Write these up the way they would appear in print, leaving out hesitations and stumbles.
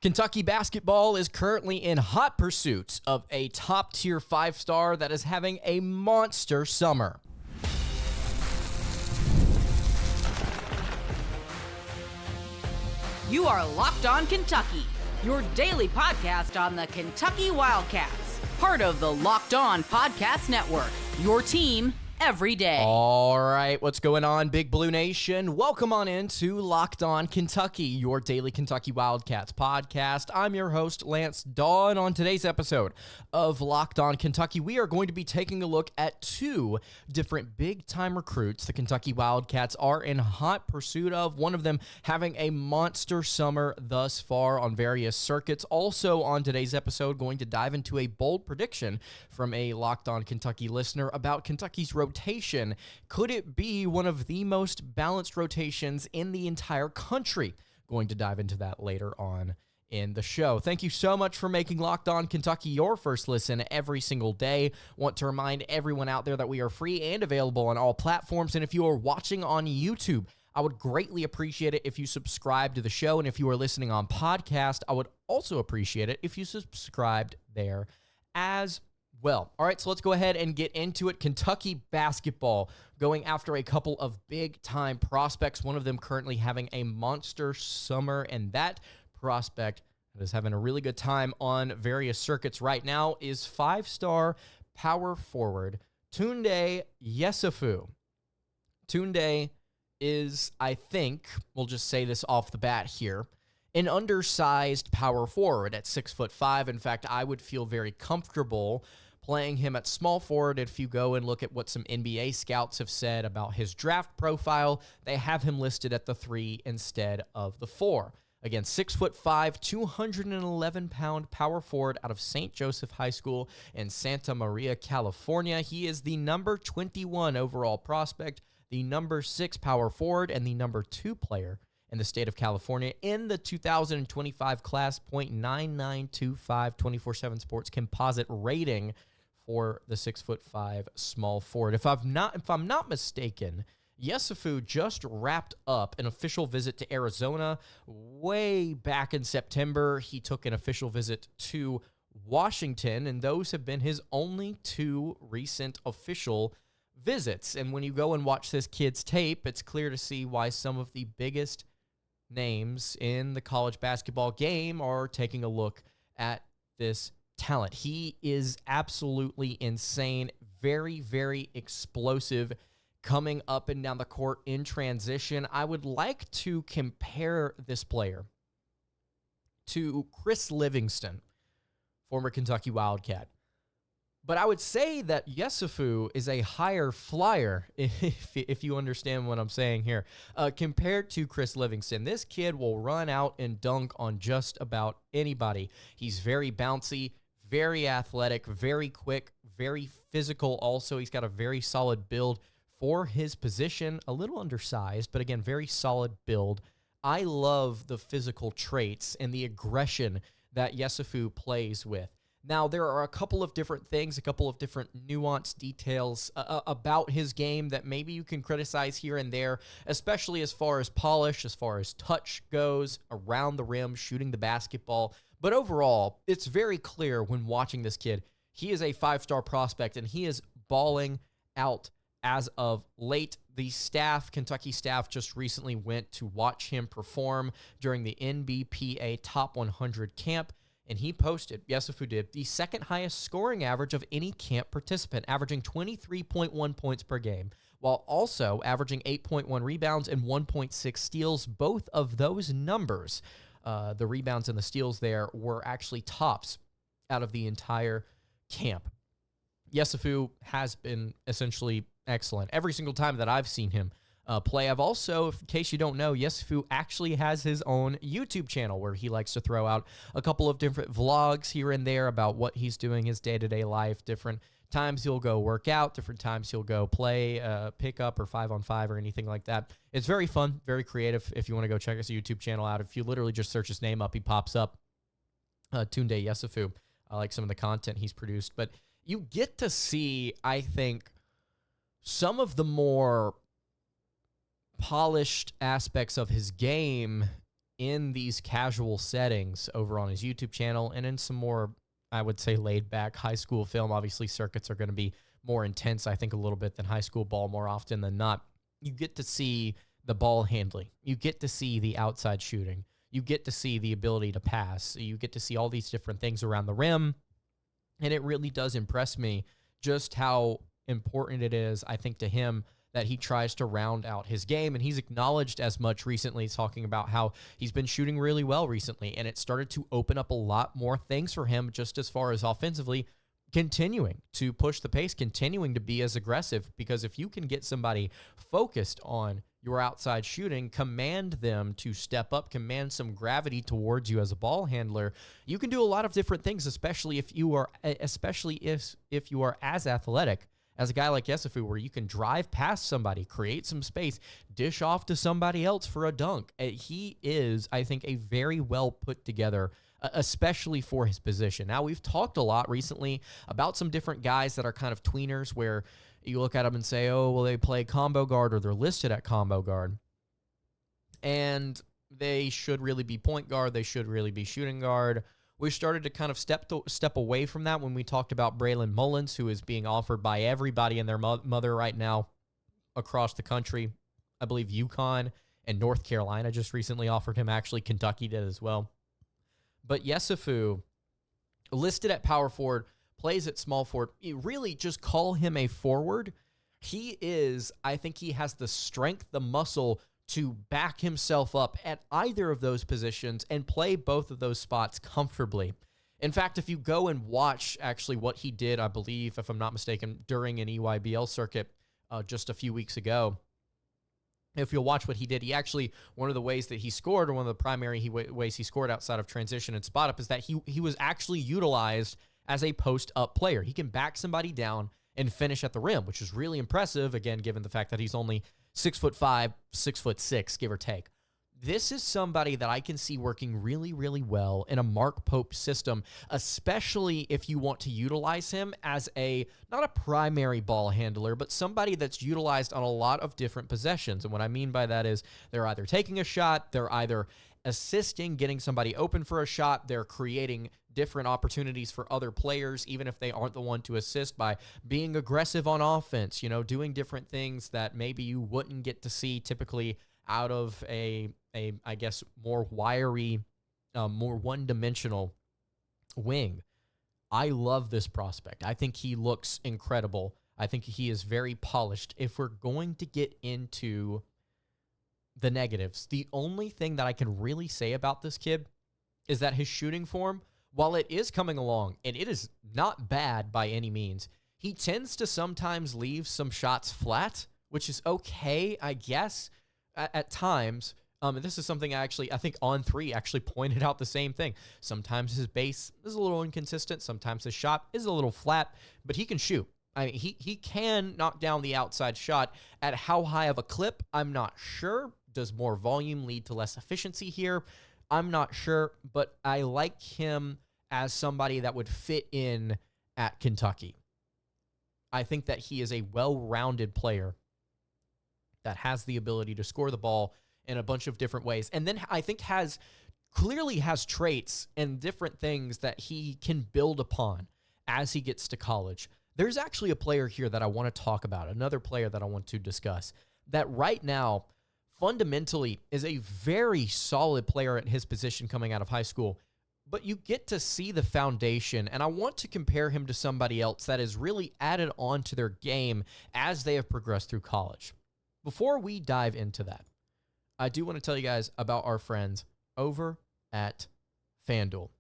Kentucky basketball is currently in hot pursuit of a top-tier 5-star that is having a monster summer. You are Locked On Kentucky, your daily podcast on the Kentucky Wildcats, part of the Locked On Podcast Network, your team every day. All right, what's going on, Big Blue Nation? Welcome on into Locked On Kentucky, your daily Kentucky Wildcats podcast. I'm your host, Lance Dawe, and on today's episode of Locked On Kentucky, we are going to be taking a look at two different big-time recruits the Kentucky Wildcats are in hot pursuit of, one of them having a monster summer thus far on various circuits. Also on today's episode, going to dive into a bold prediction from a Locked On Kentucky listener about Kentucky's rotation. Could it be one of the most balanced rotations in the entire country? Going to dive into that later on in the show. Thank you so much for making Locked On Kentucky your first listen every single day. Want to remind everyone out there that we are free and available on all platforms. And if you are watching on YouTube, I would greatly appreciate it if you subscribe to the show. And if you are listening on podcast, I would also appreciate it if you subscribed there as well. All right, so let's go ahead and get into it. Kentucky basketball going after a couple of big-time prospects, one of them currently having a monster summer, and that prospect that is having a really good time on various circuits right now is 5-star power forward Tounde Yessoufou. Tounde is, I think, we'll just say this off the bat here, an undersized power forward at 6'5". In fact, I would feel very comfortable playing him at small forward. If you go and look at what some NBA scouts have said about his draft profile, they have him listed at the 3 instead of the 4. Again, 6'5", 211-pound power forward out of St. Joseph High School in Santa Maria, California. He is the number 21 overall prospect, the number 6 power forward, and the number 2 player in the state of California in the 2025 class, .9925 24/7 Sports composite rating for the 6'5" small forward. If I'm not mistaken, Yessoufou just wrapped up an official visit to Arizona way back in September. He took an official visit to Washington, and those have been his only 2 recent official visits. And when you go and watch this kid's tape, it's clear to see why some of the biggest names in the college basketball game are taking a look at this talent. He is absolutely insane, very, very explosive, coming up and down the court in transition. I would like to compare this player to Chris Livingston, former Kentucky Wildcat. But I would say that Yessoufou is a higher flyer, if you understand what I'm saying here, compared to Chris Livingston. This kid will run out and dunk on just about anybody. He's very bouncy, very athletic, very quick, very physical also. He's got a very solid build for his position, a little undersized, but again, very solid build. I love the physical traits and the aggression that Yessoufou plays with. Now, there are a couple of different things, a couple of different nuanced details about his game that maybe you can criticize here and there, especially as far as polish, as far as touch goes, around the rim, shooting the basketball. But overall, it's very clear when watching this kid, he is a 5-star prospect, and he is balling out as of late. The staff, Kentucky staff, just recently went to watch him perform during the NBPA Top 100 camp. And he posted, Yessoufou did, the second highest scoring average of any camp participant, averaging 23.1 points per game, while also averaging 8.1 rebounds and 1.6 steals. Both of those numbers, the rebounds and the steals there, were actually tops out of the entire camp. Yessoufou has been essentially excellent every single time that I've seen him play. I've also, in case you don't know, Yessoufou actually has his own YouTube channel where he likes to throw out a couple of different vlogs here and there about what he's doing, his day-to-day life. Different times he'll go work out, different times he'll go play pickup or 5-on-5 or anything like that. It's very fun, very creative. If you want to go check his YouTube channel out, if you literally just search his name up, he pops up. Tounde Yessoufou. I like some of the content he's produced, but you get to see, I think, some of the more polished aspects of his game in these casual settings over on his YouTube channel and in some more, I would say, laid-back high school film. Obviously, circuits are going to be more intense, I think, a little bit than high school ball more often than not. You get to see the ball handling. You get to see the outside shooting. You get to see the ability to pass. You get to see all these different things around the rim, and it really does impress me just how important it is, I think, to him that he tries to round out his game, and he's acknowledged as much recently, talking about how he's been shooting really well recently, and it started to open up a lot more things for him just as far as offensively, continuing to push the pace, continuing to be as aggressive, because if you can get somebody focused on your outside shooting, command them to step up, command some gravity towards you as a ball handler, you can do a lot of different things, especially if you are as athletic as a guy like Yessoufou, where you can drive past somebody, create some space, dish off to somebody else for a dunk. He is, I think, a very well put together, especially for his position. Now, we've talked a lot recently about some different guys that are kind of tweeners, where you look at them and say, oh, well, they play combo guard, or they're listed at combo guard, and they should really be point guard. They should really be shooting guard. We started to kind of step away from that when we talked about Braylon Mullins, who is being offered by everybody and their mother right now across the country. I believe UConn and North Carolina just recently offered him. Actually, Kentucky did as well. But Yessoufou, listed at power forward, plays at small forward. You really just call him a forward. He is, I think he has the strength, the muscle to back himself up at either of those positions and play both of those spots comfortably. In fact, if you go and watch actually what he did, I believe, if I'm not mistaken, during an EYBL circuit just a few weeks ago, if you'll watch what he did, he actually, one of the ways that he scored, or one of the primary ways he scored outside of transition and spot up, is that he was actually utilized as a post-up player. He can back somebody down and finish at the rim, which is really impressive, again, given the fact that he's only 6'5", 6'6", give or take. This is somebody that I can see working really, really well in a Mark Pope system, especially if you want to utilize him as not a primary ball handler, but somebody that's utilized on a lot of different possessions. And what I mean by that is they're either taking a shot, they're either assisting, getting somebody open for a shot, they're creating different opportunities for other players, even if they aren't the one to assist, by being aggressive on offense, doing different things that maybe you wouldn't get to see typically out of a I guess, more wiry, more one-dimensional wing. I love this prospect. I think he looks incredible. I think he is very polished. If we're going to get into the negatives, the only thing that I can really say about this kid is that his shooting form, while it is coming along, and it is not bad by any means, he tends to sometimes leave some shots flat, which is okay, I guess, at times. And this is something I think On3 actually pointed out the same thing. Sometimes his base is a little inconsistent. Sometimes his shot is a little flat, but he can shoot. I mean, he can knock down the outside shot. At how high of a clip, I'm not sure. Does more volume lead to less efficiency here? I'm not sure, but I like him as somebody that would fit in at Kentucky. I think that he is a well-rounded player that has the ability to score the ball in a bunch of different ways. And then I think clearly has traits and different things that he can build upon as he gets to college. There's actually a player here that I want to talk about, another player that I want to discuss, that right now fundamentally is a very solid player at his position coming out of high school, but you get to see the foundation, and I want to compare him to somebody else that has really added on to their game as they have progressed through college. Before we dive into that, I do want to tell you guys about our friends over at FanDuel.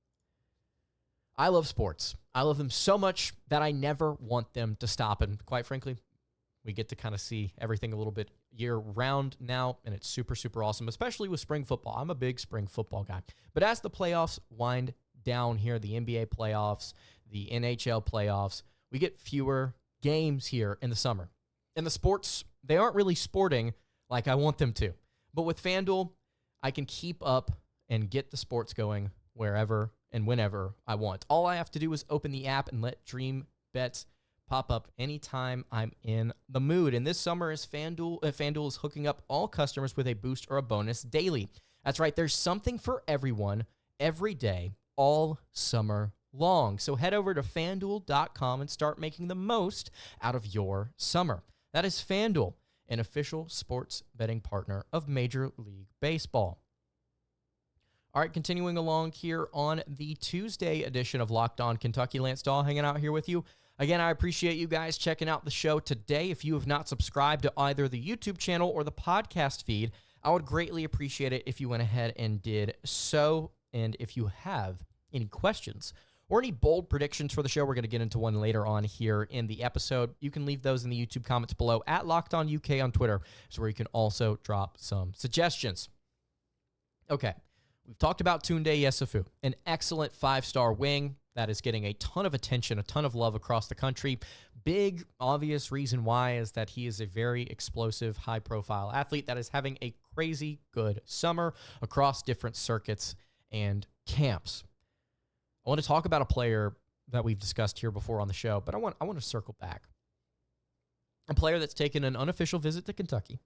I love sports. I love them so much that I never want them to stop. And quite frankly, we get to kind of see everything a little bit year-round now, and it's super, super awesome, especially with spring football. I'm a big spring football guy. But as the playoffs wind down here, the NBA playoffs, the NHL playoffs, we get fewer games here in the summer. And the sports, they aren't really sporting like I want them to. But with FanDuel, I can keep up and get the sports going wherever and whenever I want. All I have to do is open the app and let Dream Bets pop up anytime I'm in the mood. And this summer, FanDuel is hooking up all customers with a boost or a bonus daily. That's right, there's something for everyone, every day, all summer long. So head over to FanDuel.com and start making the most out of your summer. That is FanDuel, an official sports betting partner of Major League Baseball. All right, continuing along here on the Tuesday edition of Locked On Kentucky. Lance Dawe hanging out here with you. Again, I appreciate you guys checking out the show today. If you have not subscribed to either the YouTube channel or the podcast feed, I would greatly appreciate it if you went ahead and did so. And if you have any questions or any bold predictions for the show, we're going to get into one later on here in the episode. You can leave those in the YouTube comments below at Locked On UK on Twitter, so where you can also drop some suggestions. Okay. We've talked about Tounde Yessoufou, an excellent 5-star wing that is getting a ton of attention, a ton of love across the country. Big, obvious reason why is that he is a very explosive, high-profile athlete that is having a crazy good summer across different circuits and camps. I want to talk about a player that we've discussed here before on the show, but I want to circle back. A player that's taken an unofficial visit to Kentucky.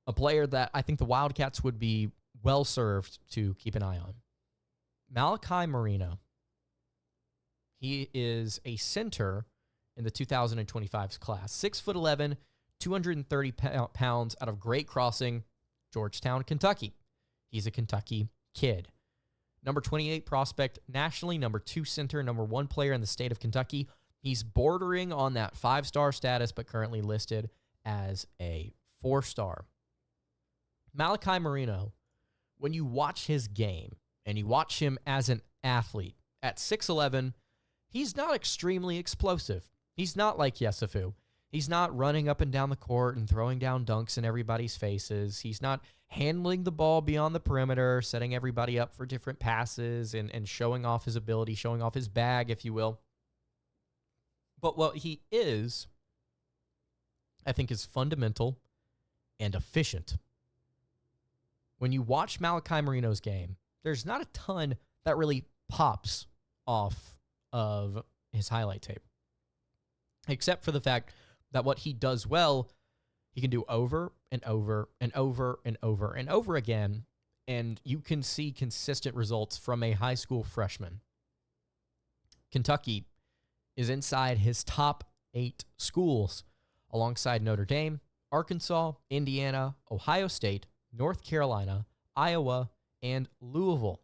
A player that I think the Wildcats would be well served to keep an eye on. Malachi Moreno. He is a center in the 2025 class. 6'11", 230 pounds out of Great Crossing, Georgetown, Kentucky. He's a Kentucky kid. Number 28 prospect nationally, number 2 center, number 1 player in the state of Kentucky. He's bordering on that 5-star status, but currently listed as a 4-star. Malachi Moreno, when you watch his game and you watch him as an athlete at 6'11", he's not extremely explosive. He's not like Yessoufou. He's not running up and down the court and throwing down dunks in everybody's faces. He's not handling the ball beyond the perimeter, setting everybody up for different passes and showing off his ability, showing off his bag, if you will. But what he is, I think, is fundamental and efficient. When you watch Malachi Moreno's game, there's not a ton that really pops off of his highlight tape, except for the fact that what he does well, he can do over and over and over and over and over again, and you can see consistent results from a high school freshman. Kentucky is inside his top 8 schools, alongside Notre Dame, Arkansas, Indiana, Ohio State, North Carolina, Iowa, and Louisville.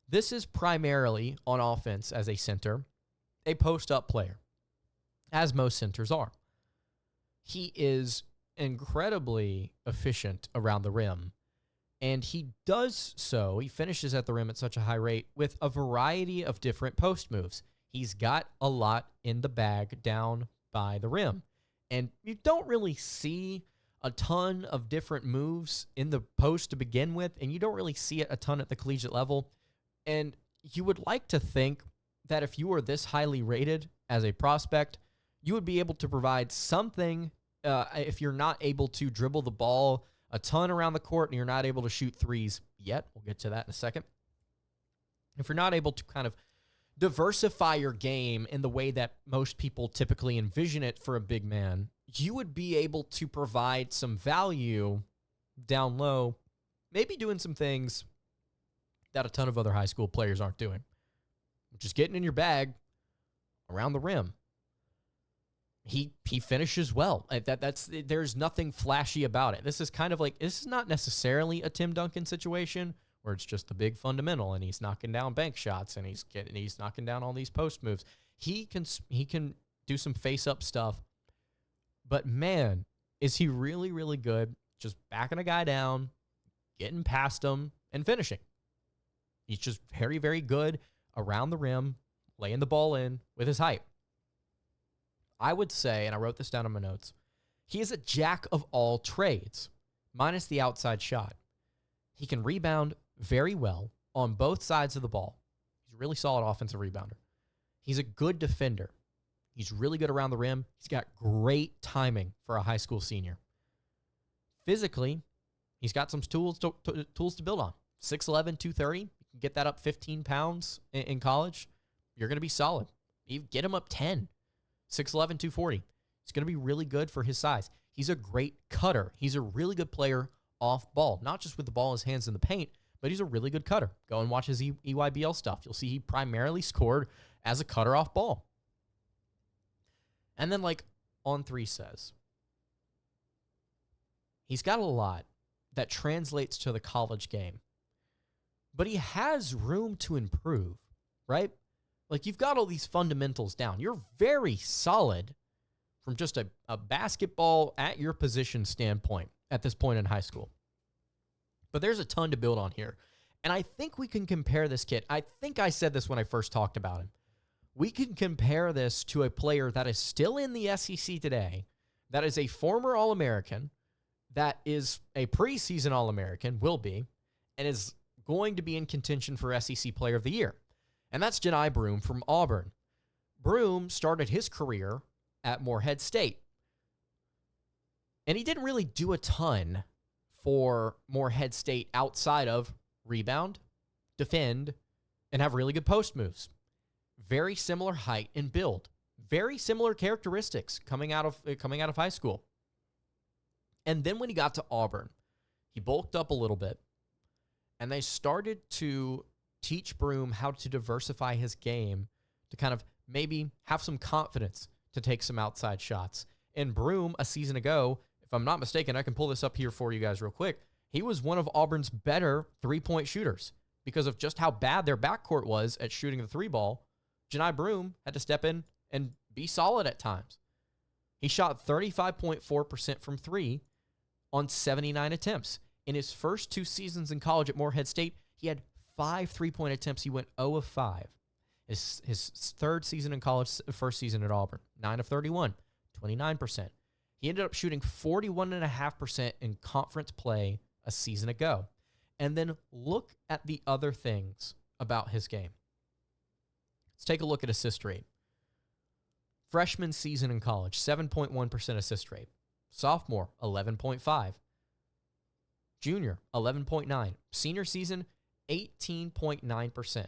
This is primarily, on offense as a center, a post-up player, as most centers are. He is incredibly efficient around the rim, and he does so, he finishes at the rim at such a high rate with a variety of different post moves. He's got a lot in the bag down by the rim, and you don't really see a ton of different moves in the post to begin with, and you don't really see it a ton at the collegiate level. And you would like to think that if you were this highly rated as a prospect, you would be able to provide something if you're not able to dribble the ball a ton around the court and you're not able to shoot threes yet. We'll get to that in a second. If you're not able to kind of diversify your game in the way that most people typically envision it for a big man, you would be able to provide some value down low, maybe doing some things that a ton of other high school players aren't doing, which is getting in your bag around the rim. He finishes well. There's nothing flashy about it. This is kind of like, this is not necessarily a Tim Duncan situation where it's just a big fundamental and he's knocking down bank shots and he's knocking down all these post moves. He can do some face-up stuff. But man, is he really, really good just backing a guy down, getting past him, and finishing. He's just very, very good around the rim, laying the ball in with his height. I would say, and I wrote this down in my notes, he is a jack of all trades, minus the outside shot. He can rebound very well on both sides of the ball. He's a really solid offensive rebounder. He's a good defender. He's really good around the rim. He's got great timing for a high school senior. Physically, he's got some tools to build on. 6'11", 230. You can get that up 15 pounds in college. You're going to be solid. You get him up 10. 6'11", 240. It's going to be really good for his size. He's a great cutter. He's a really good player off ball, not just with the ball in his hands in the paint, but he's a really good cutter. Go and watch his EYBL stuff. You'll see he primarily scored as a cutter off ball. And then, like On3 says, he's got a lot that translates to the college game, but he has room to improve, right? Like, you've got all these fundamentals down. You're very solid from just a basketball at your position standpoint at this point in high school. But there's a ton to build on here. And I think we can compare this kid. I think I said this when I first talked about him. We can compare this to a player that is still in the SEC today, that is a former All-American, that is a preseason All-American, will be, and is going to be in contention for SEC Player of the Year. And that's Johni Broome from Auburn. Broome started his career at Morehead State. And he didn't really do a ton for Morehead State outside of rebound, defend, and have really good post moves. Very similar height and build. Very similar characteristics coming out of high school. And then when he got to Auburn, he bulked up a little bit, and they started to teach Broome how to diversify his game to kind of maybe have some confidence to take some outside shots. And Broome, a season ago, if I'm not mistaken, I can pull this up here for you guys real quick, he was one of Auburn's better three-point shooters because of just how bad their backcourt was at shooting the three ball. Johni Broome had to step in and be solid at times. He shot 35.4% from three on 79 attempts. In his first 2 seasons in college at Morehead State, he had 5 3-point attempts. He went 0 of 5. His third season in college, first season at Auburn, 9 of 31, 29%. He ended up shooting 41.5% in conference play a season ago. And then look at the other things about his game. Let's take a look at assist rate. Freshman season in college, 7.1% assist rate. Sophomore, 11.5. Junior, 11.9. Senior season, 18.9%.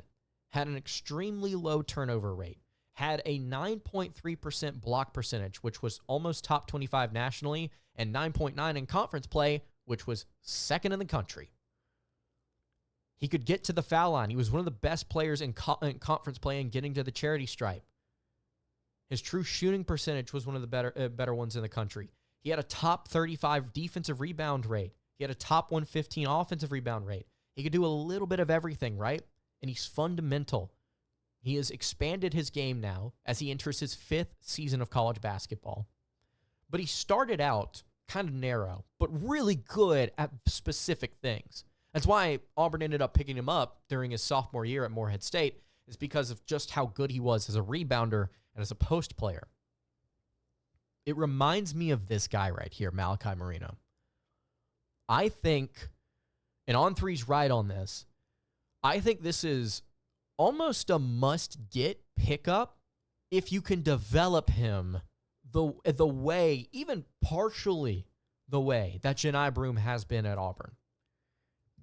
Had an extremely low turnover rate. Had a 9.3% block percentage, which was almost top 25 nationally, and 9.9 in conference play, which was second in the country. He could get to the foul line. He was one of the best players in conference play and getting to the charity stripe. His true shooting percentage was one of the better ones in the country. He had a top 35 defensive rebound rate. He had a top 115 offensive rebound rate. He could do a little bit of everything, right? And he's fundamental. He has expanded his game now as he enters his 5th season of college basketball. But he started out kind of narrow, but really good at specific things. That's why Auburn ended up picking him up during his sophomore year at Morehead State, is because of just how good he was as a rebounder and as a post player. It reminds me of this guy right here, Malachi Moreno. I think, and On3's right on this, I think this is almost a must-get pickup if you can develop him the way, even partially the way that Johni Broome has been at Auburn.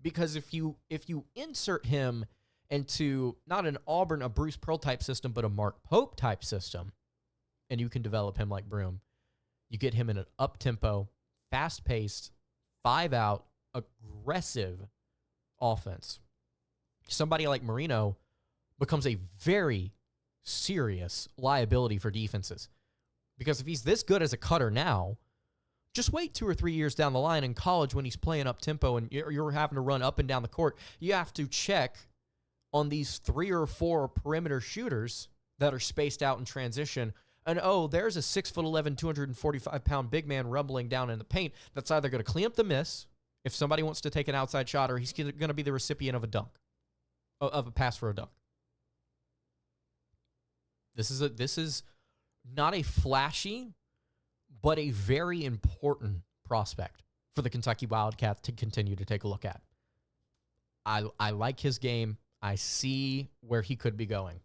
Because if you insert him into not an Auburn, a Bruce Pearl type system, but a Mark Pope type system, and you can develop him like Broome, you get him in an up-tempo, fast-paced, 5-out, aggressive offense. Somebody like Moreno becomes a very serious liability for defenses. Because if he's this good as a cutter now, just wait 2 or 3 years down the line in college when he's playing up-tempo and you're having to run up and down the court. You have to check on these 3 or 4 perimeter shooters that are spaced out in transition. And, oh, there's a 6'11", 245-pound big man rumbling down in the paint that's either going to clean up the miss if somebody wants to take an outside shot, or he's going to be the recipient of a dunk, of a pass for a dunk. This is not a flashy, but a very important prospect for the Kentucky Wildcats to continue to take a look at. I like his game. I see where he could be going.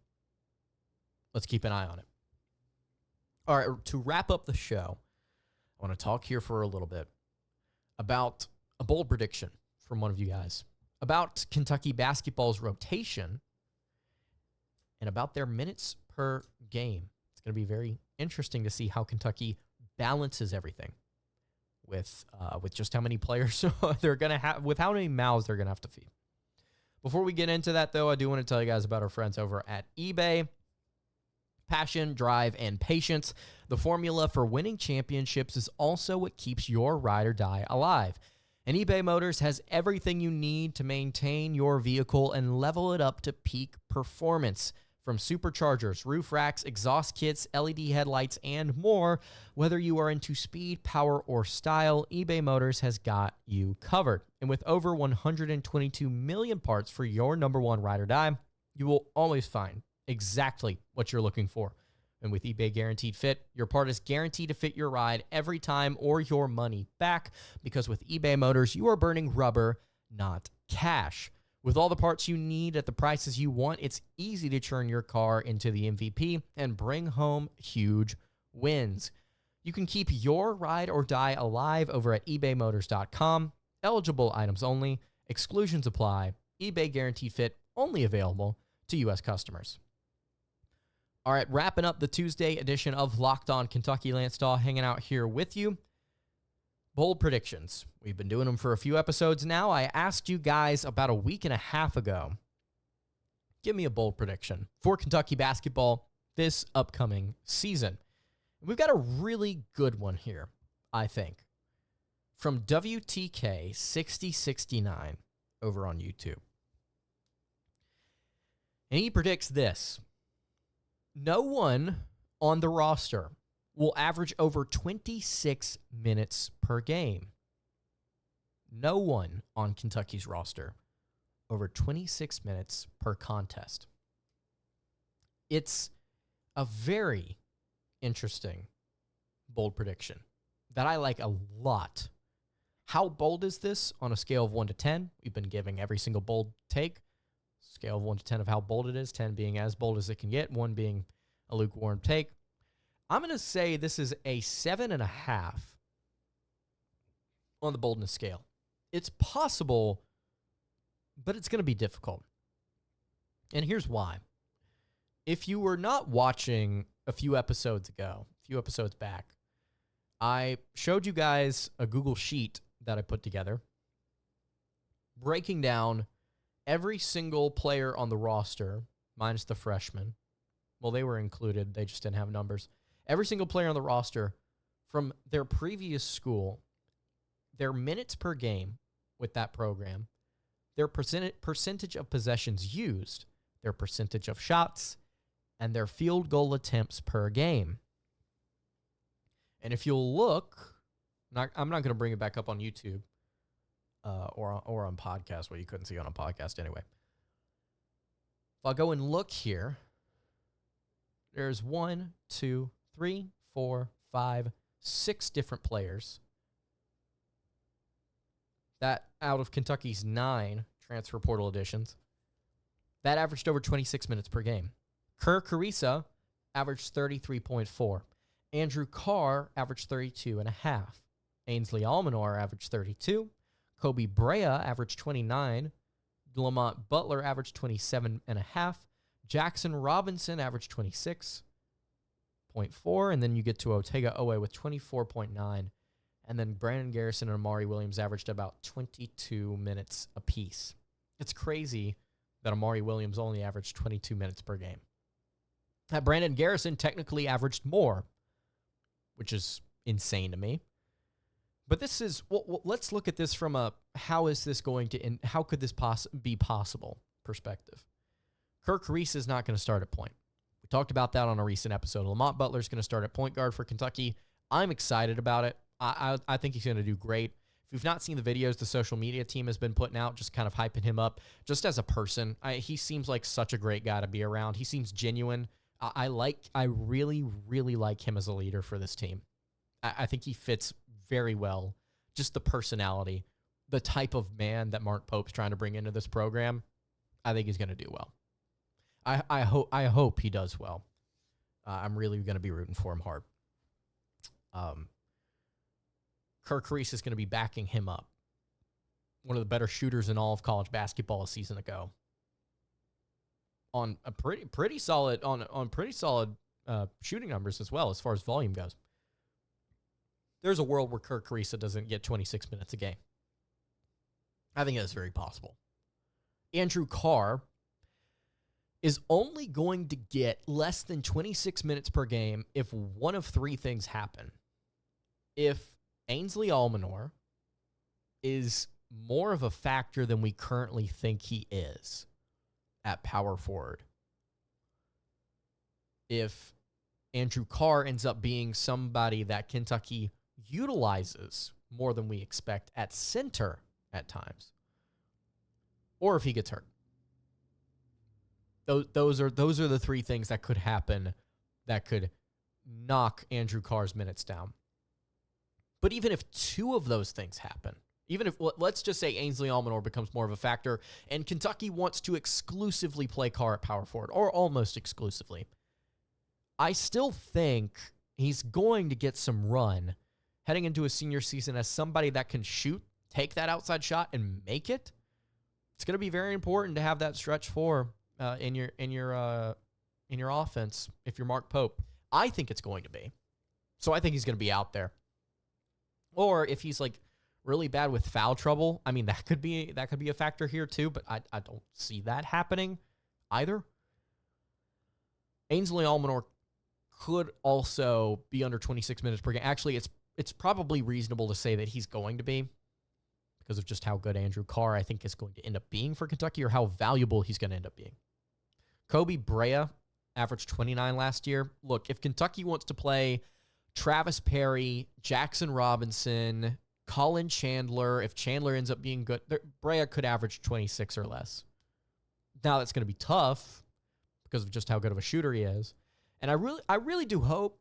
Let's keep an eye on it. All right, to wrap up the show, I want to talk here for a little bit about a bold prediction from one of you guys, about Kentucky basketball's rotation, and about their minutes per game. It's going to be very interesting to see how Kentucky balances everything. with just how many players they're going to have, with how many mouths they're going to have to feed. Before we get into that, though, I do want to tell you guys about our friends over at eBay. Passion, drive, and patience. The formula for winning championships is also what keeps your ride or die alive. And eBay Motors has everything you need to maintain your vehicle and level it up to peak performance. From superchargers, roof racks, exhaust kits, LED headlights, and more, whether you are into speed, power, or style, eBay Motors has got you covered. And with over 122 million parts for your number one ride or die, you will always find exactly what you're looking for. And with eBay Guaranteed Fit, your part is guaranteed to fit your ride every time or your money back, because with eBay Motors, you are burning rubber, not cash. With all the parts you need at the prices you want, it's easy to turn your car into the MVP and bring home huge wins. You can keep your ride or die alive over at ebaymotors.com. Eligible items only. Exclusions apply. eBay Guaranteed Fit only available to U.S. customers. All right, wrapping up the Tuesday edition of Locked On Kentucky. Lance Dawe hanging out here with you. Bold predictions. We've been doing them for a few episodes now. I asked you guys about a week and a half ago, give me a bold prediction for Kentucky basketball this upcoming season. We've got a really good one here, I think, from WTK 6069 over on YouTube. And he predicts this: no one on the roster will average over 26 minutes per game. No one on Kentucky's roster over 26 minutes per contest. It's a very interesting, bold prediction that I like a lot. How bold is this on a scale of 1 to 10? We've been giving every single bold take. Scale of 1 to 10 of how bold it is, 10 being as bold as it can get, 1 being a lukewarm take. I'm going to say this is a 7.5 on the boldness scale. It's possible, but it's going to be difficult. And here's why. If you were not watching a few episodes back, I showed you guys a Google Sheet that I put together breaking down every single player on the roster, minus the freshmen. Well, they were included. They just didn't have numbers. Every single player on the roster from their previous school, their minutes per game with that program, their percentage of possessions used, their percentage of shots, and their field goal attempts per game. And if you'll look, I'm not going to bring it back up on YouTube or on podcast. Well, you couldn't see it on a podcast anyway. If I'll go and look here, there's 1, 2, 3, 4, 5, 6 different players that out of Kentucky's 9 transfer portal additions that averaged over 26 minutes per game. Kerr Carissa averaged 33.4. Andrew Carr averaged 32.5. Ainsley Almanor averaged 32. Kobe Brea averaged 29. Lamont Butler averaged 27.5. Jackson Robinson averaged 26.4. And then you get to Otega Owe with 24.9. And then Brandon Garrison and Amari Williams averaged about 22 minutes apiece. It's crazy that Amari Williams only averaged 22 minutes per game. That Brandon Garrison technically averaged more, which is insane to me. But this is, well, let's look at this from a how is this going to, how could this be possible perspective. Kirk Reese is not going to start at point. We talked about that on a recent episode. Lamont Butler is going to start at point guard for Kentucky. I'm excited about it. I think he's going to do great. If you've not seen the videos the social media team has been putting out, just kind of hyping him up, just as a person, he seems like such a great guy to be around. He seems genuine. I really, really like him as a leader for this team. I think he fits very well. Just the personality, the type of man that Mark Pope's trying to bring into this program, I think he's going to do well. I hope he does well. I'm really going to be rooting for him hard. Kirk Reese is going to be backing him up. One of the better shooters in all of college basketball a season ago. On a pretty solid shooting numbers as well as far as volume goes. there's a world where Kirk Carissa doesn't get 26 minutes a game. I think that's very possible. Andrew Carr is only going to get less than 26 minutes per game if one of three things happen. If Ainsley Almanor is more of a factor than we currently think he is at power forward. If Andrew Carr ends up being somebody that Kentucky utilizes more than we expect at center at times. Or if he gets hurt. Those are the three things that could happen that could knock Andrew Carr's minutes down. But even if two of those things happen, even if, let's just say Ainsley Almanor becomes more of a factor and Kentucky wants to exclusively play Carr at power forward, or almost exclusively, I still think he's going to get some run heading into a senior season as somebody that can shoot, take that outside shot, and make it. It's going to be very important to have that stretch four in your offense if you're Mark Pope. I think it's going to be. So I think he's going to be out there. Or if he's like really bad with foul trouble, I mean that could be a factor here too, but I don't see that happening either. Ainsley Almanor could also be under 26 minutes per game. Actually, it's probably reasonable to say that he's going to be because of just how good Andrew Carr, I think, is going to end up being for Kentucky, or how valuable he's going to end up being. Kobe Brea averaged 29 last year. Look, if Kentucky wants to play Travis Perry, Jackson Robinson, Colin Chandler, if Chandler ends up being good, Brea could average 26 or less. Now, that's going to be tough because of just how good of a shooter he is. And I really do hope,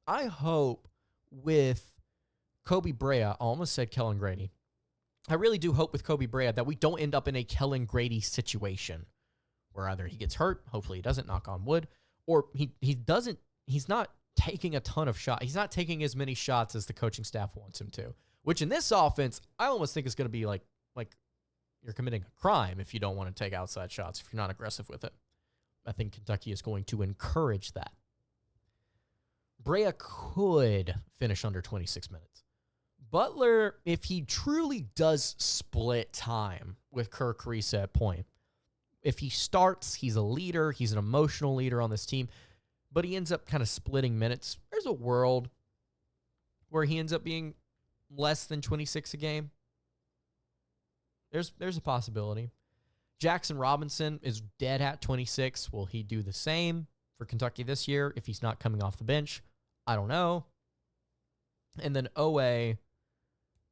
I hope with Kobe Brea, I almost said Kellen Grady. I really do hope with Kobe Brea that we don't end up in a Kellen Grady situation where either he gets hurt, hopefully he doesn't, knock on wood, or he's not taking a ton of shots. He's not taking as many shots as the coaching staff wants him to, which in this offense, I almost think is going to be like you're committing a crime if you don't want to take outside shots, if you're not aggressive with it. I think Kentucky is going to encourage that. Brea could finish under 26 minutes. Butler, if he truly does split time with Kirk Carissa at point, if he starts, he's a leader, he's an emotional leader on this team, but he ends up kind of splitting minutes, there's a world where he ends up being less than 26 a game. There's a possibility. Jackson Robinson is dead at 26. Will he do the same for Kentucky this year if he's not coming off the bench? I don't know. And then Owe,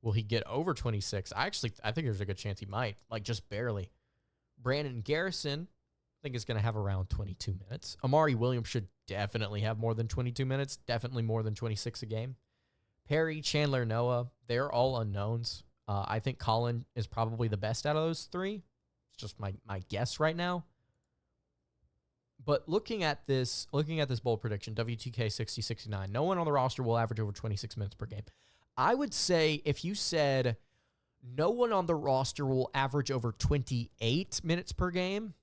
will he get over 26? I think there's a good chance he might, like just barely. Brandon Garrison, I think, is going to have around 22 minutes. Amari Williams should definitely have more than 22 minutes, definitely more than 26 a game. Perry, Chandler, Noah, they're all unknowns. I think Colin is probably the best out of those three. It's just my guess right now. But looking at this bold prediction, WTK 60-69, no one on the roster will average over 26 minutes per game. I would say if you said no one on the roster will average over 28 minutes per game,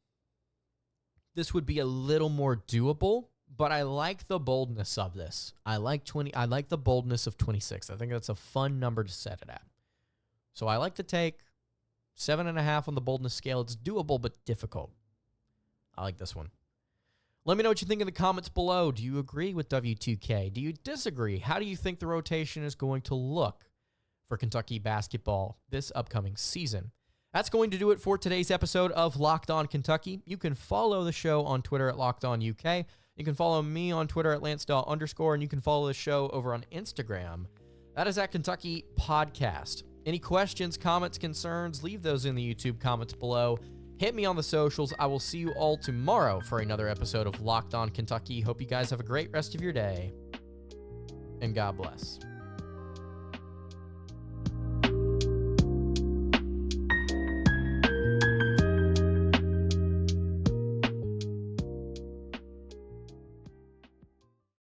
this would be a little more doable, but I like the boldness of this. I like the boldness of 26. I think that's a fun number to set it at. So I like to take 7.5 on the boldness scale. It's doable, but difficult. I like this one. Let me know what you think in the comments below. Do you agree with W2K? Do you disagree? How do you think the rotation is going to look for Kentucky basketball this upcoming season? That's going to do it for today's episode of Locked On Kentucky. You can follow the show on Twitter at Locked On UK. You can follow me on Twitter at @LanceDawe_, and you can follow the show over on Instagram. That is at Kentucky Podcast. Any questions, comments, concerns, leave those in the YouTube comments below. Hit me on the socials. I will see you all tomorrow for another episode of Locked On Kentucky. Hope you guys have a great rest of your day, and God bless.